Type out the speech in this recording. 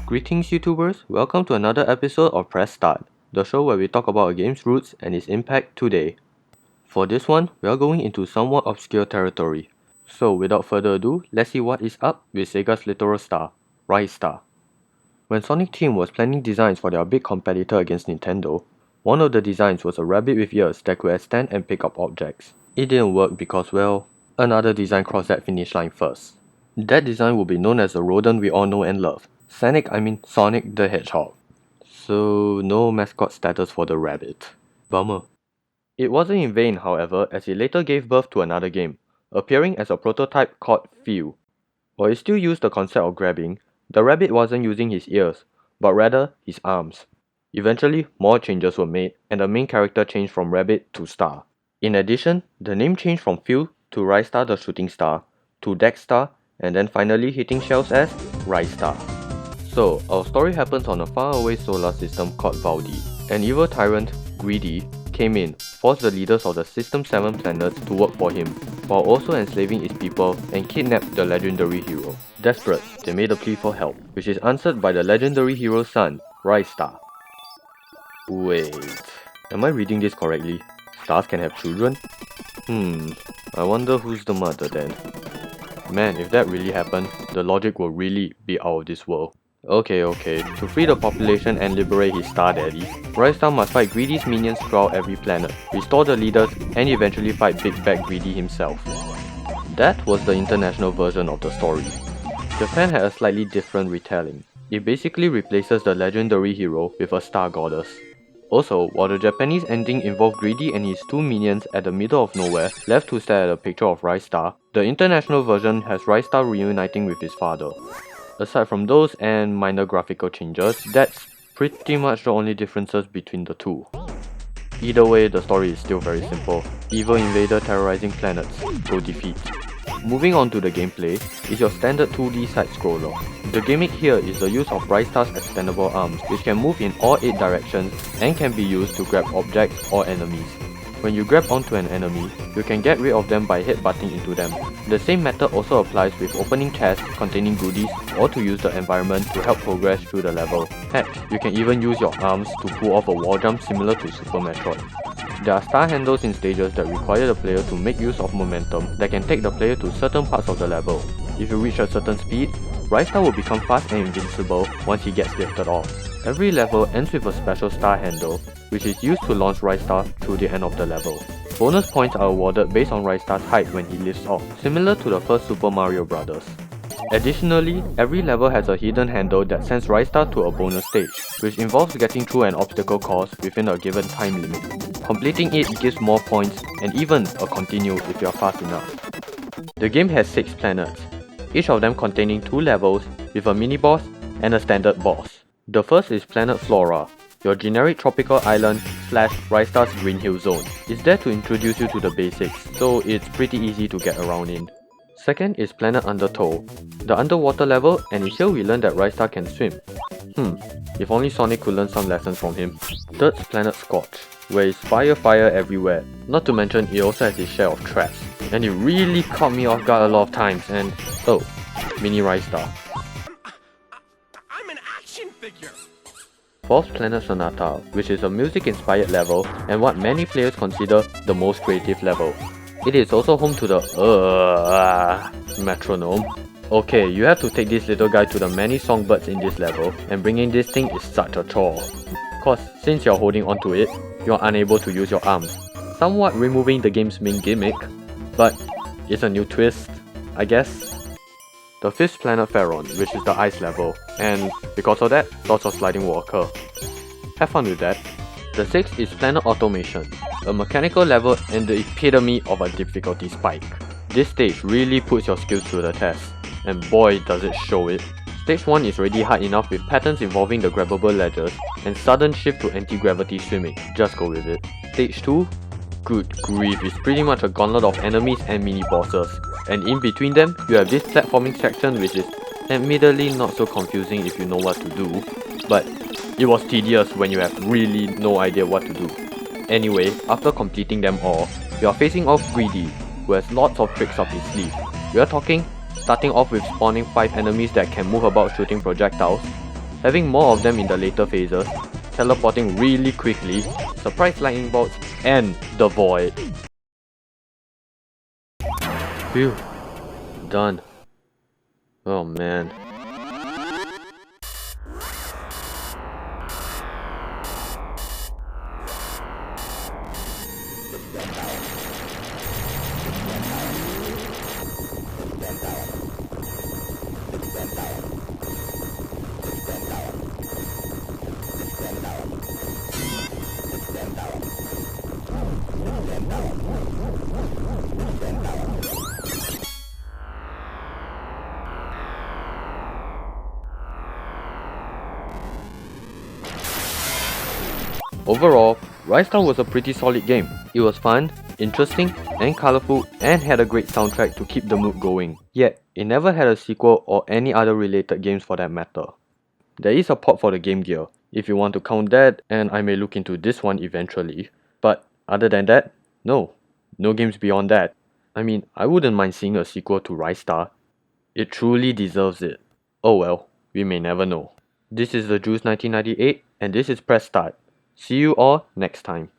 Greetings YouTubers, welcome to another episode of Press Start, the show where we talk about a game's roots and its impact today. For this one, we are going into somewhat obscure territory. So without further ado, let's see what is up with Sega's literal star, Ristar. When Sonic Team was planning designs for their big competitor against Nintendo, one of the designs was a rabbit with ears that could extend and pick up objects. It didn't work because, well, another design crossed that finish line first. That design will be known as the rodent we all know and love. Sonic the Hedgehog. So no mascot status for the rabbit. Bummer. It wasn't in vain, however, as it later gave birth to another game, appearing as a prototype called Feel. While it still used the concept of grabbing, the rabbit wasn't using his ears, but rather his arms. Eventually, more changes were made, and the main character changed from rabbit to star. In addition, the name changed from Feel to Ristar the Shooting Star, to Dexstar, and then finally hitting shelves as Ristar. So, our story happens on a faraway solar system called Valdi. An evil tyrant, Greedy, came in, forced the leaders of the System 7 planets to work for him, while also enslaving its people and kidnapped the legendary hero. Desperate, they made a plea for help, which is answered by the legendary hero's son, Ristar. Wait, am I reading this correctly? Stars can have children? I wonder who's the mother then. Man, if that really happened, the logic will really be out of this world. Okay, to free the population and liberate his star daddy, Ristar must fight Greedy's minions throughout every planet, restore the leaders, and eventually fight Big Bad Greedy himself. That was the international version of the story. Japan had a slightly different retelling. It basically replaces the legendary hero with a star goddess. Also, while the Japanese ending involved Greedy and his two minions at the middle of nowhere, left to stare at a picture of Ristar, the international version has Ristar reuniting with his father. Aside from those and minor graphical changes, that's pretty much the only differences between the two. Either way, the story is still very simple. Evil invader terrorizing planets. Go defeat. Moving on to the gameplay, is your standard 2D side-scroller. The gimmick here is the use of Ristar's extendable arms, which can move in all 8 directions and can be used to grab objects or enemies. When you grab onto an enemy, you can get rid of them by headbutting into them. The same method also applies with opening chests containing goodies or to use the environment to help progress through the level. Heck, you can even use your arms to pull off a wall jump similar to Super Metroid. There are star handles in stages that require the player to make use of momentum that can take the player to certain parts of the level. If you reach a certain speed, Ristar will become fast and invincible once he gets lifted off. Every level ends with a special star handle, which is used to launch Ristar through the end of the level. Bonus points are awarded based on Ristar's height when he lifts off, similar to the first Super Mario Bros. Additionally, every level has a hidden handle that sends Ristar to a bonus stage, which involves getting through an obstacle course within a given time limit. Completing it gives more points and even a continue if you are fast enough. The game has 6 planets, each of them containing 2 levels with a mini-boss and a standard boss. The first is Planet Flora, your generic tropical island / Ristar's Green Hill Zone. It's there to introduce you to the basics, so it's pretty easy to get around in. Second is Planet Undertow, the underwater level, and it's here we learn that Ristar can swim. If only Sonic could learn some lessons from him. Third's Planet Scorch, where it's fire everywhere. Not to mention it also has its share of traps. And it really caught me off guard a lot of times and... oh, Mini Ristar. I'm an action figure! Fourth Planet Sonata, which is a music-inspired level and what many players consider the most creative level. It is also home to the metronome. Okay, you have to take this little guy to the many songbirds in this level, and bringing this thing is such a chore. Cause since you're holding onto it, you're unable to use your arms, somewhat removing the game's main gimmick, but it's a new twist, I guess. The fifth planet Pharaon, which is the ice level, and because of that, lots of sliding will occur. Have fun with that. The sixth is Planet Automation, a mechanical level and the epitome of a difficulty spike. This stage really puts your skills to the test, and boy does it show it. Stage 1 is already hard enough with patterns involving the grabbable ledges and sudden shift to anti-gravity swimming, just go with it. Stage 2? Good grief, it's pretty much a gauntlet of enemies and mini-bosses, and in between them, you have this platforming section which is admittedly not so confusing if you know what to do, but it was tedious when you have really no idea what to do. Anyway, after completing them all, you are facing off Greedy, who has lots of tricks up his sleeve. We are talking starting off with spawning 5 enemies that can move about shooting projectiles, having more of them in the later phases, teleporting really quickly, surprise lightning bolts, and the void. Phew, done. Oh man. Overall, Ristar was a pretty solid game. It was fun, interesting, and colourful, and had a great soundtrack to keep the mood going. Yet, it never had a sequel or any other related games for that matter. There is a port for the Game Gear, if you want to count that, and I may look into this one eventually. But other than that, no. No games beyond that. I mean, I wouldn't mind seeing a sequel to Ristar. It truly deserves it. Oh well, we may never know. This is the Jules 1998, and this is Press Start. See you all next time.